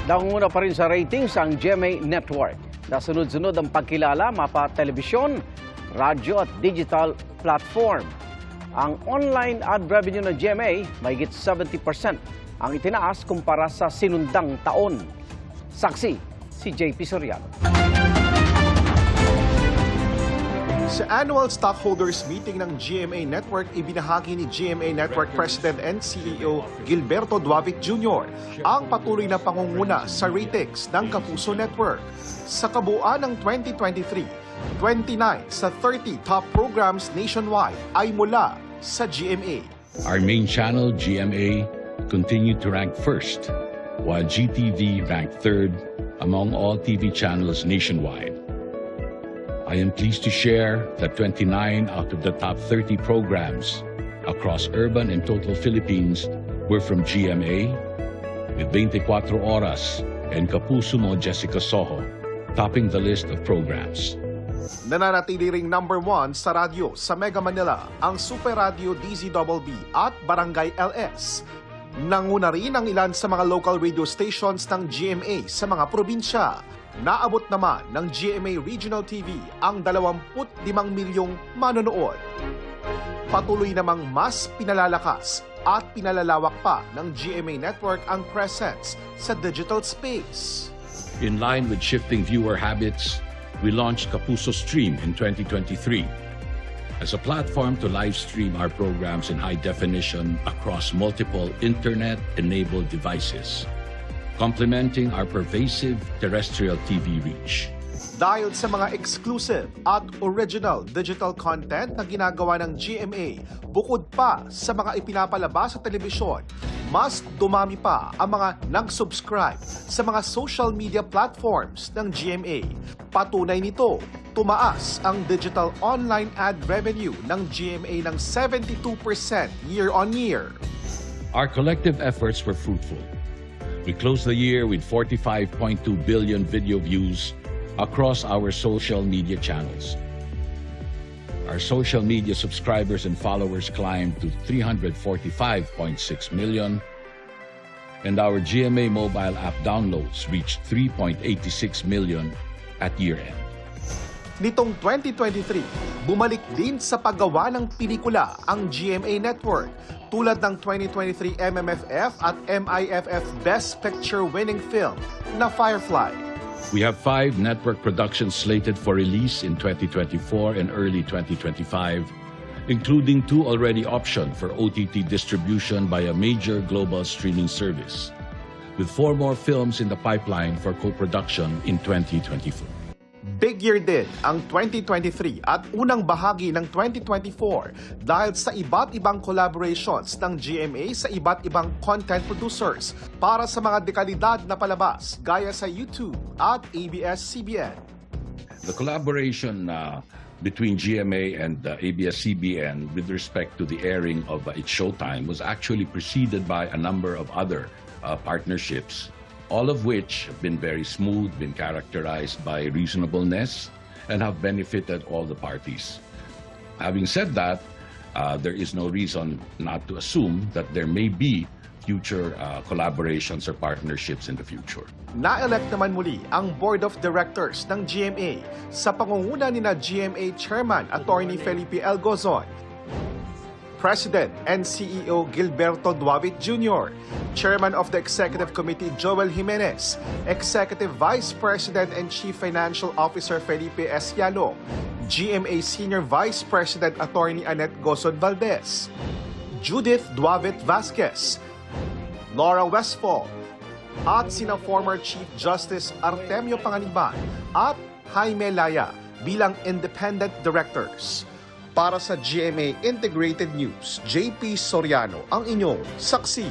Nangunguna pa rin sa ratings ang GMA Network. Nasunod-sunod ang pagkilala mapa telebisyon, radyo at digital platform. Ang online ad revenue ng GMA mahigit 70% ang itinaas kumpara sa sinundang taon. Saksi si JP Soriano. Sa annual stockholders meeting ng GMA Network, ibinahagi ni GMA Network President and CEO Gilberto Duavit Jr. ang patuloy na pangunguna sa ratings ng Kapuso Network. Sa kabuuan ng 2023, 29 sa 30 top programs nationwide ay mula sa GMA. Our main channel, GMA, continued to rank first, while GTV ranked third among all TV channels nationwide. I am pleased to share that 29 out of the top 30 programs across urban and total Philippines were from GMA, with 24 Oras and Kapuso Mo Jessica Soho topping the list of programs. Nananatili ring number 1 sa radyo sa Mega Manila ang Super Radio DZBB at Barangay LS. Nanguna rin ang ilan sa mga local radio stations ng GMA sa mga probinsya. Naabot naman ng GMA Regional TV ang 25 milyong manonood. Patuloy namang mas pinalalakas at pinalalawak pa ng GMA Network ang presence sa digital space. In line with shifting viewer habits, we launched Kapuso Stream in 2023 as a platform to live stream our programs in high definition across multiple internet-enabled devices, complementing our pervasive terrestrial TV reach. Dahil sa mga exclusive at original digital content na ginagawa ng GMA, bukod pa sa mga ipinapalabas sa telebisyon, mas dumami pa ang mga nag-subscribe sa mga social media platforms ng GMA. Patunay nito, tumaas ang digital online ad revenue ng GMA ng 72% year-on-year. Our collective efforts were fruitful. We closed the year with 45.2 billion video views across our social media channels. Our social media subscribers and followers climbed to 345.6 million, and our GMA mobile app downloads reached 3.86 million at year-end. Nitong 2023, bumalik din sa paggawa ng pelikula ang GMA Network tulad ng 2023 MMFF at MIFF Best Picture winning film na Firefly. We have 5 network productions slated for release in 2024 and early 2025, including 2 already optioned for OTT distribution by a major global streaming service, with 4 more films in the pipeline for co-production in 2024. Big year din ang 2023 at unang bahagi ng 2024 dahil sa iba't ibang collaborations ng GMA sa iba't ibang content producers para sa mga dekalidad na palabas gaya sa YouTube at ABS-CBN. The collaboration between GMA and ABS-CBN with respect to the airing of its showtime was actually preceded by a number of other partnerships, all of which have been very smooth, been characterized by reasonableness, and have benefited all the parties. Having said that, there is no reason not to assume that there may be future collaborations or partnerships in the future. Na-elect naman muli ang Board of Directors ng GMA sa pangunguna ni GMA Chairman Attorney Felipe L. Gozon, President and CEO Gilberto Duavit Jr., Chairman of the Executive Committee Joel Jimenez, Executive Vice President and Chief Financial Officer Felipe S. Yalo, GMA Senior Vice President Attorney Annette Gozon Valdez, Judith Duavit Vasquez, Laura Westfall, at sina former Chief Justice Artemio Panganiban at Jaime Laya bilang Independent Directors. Para sa GMA Integrated News, JP Soriano ang inyong saksi.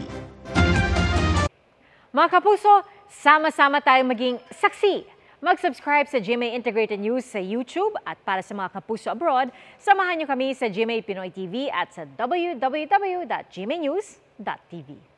Mga kapuso, sama-sama tayong maging saksi. Mag-subscribe sa GMA Integrated News sa YouTube at para sa mga kapuso abroad, samahan niyo kami sa GMA Pinoy TV at sa www.gmanews.tv.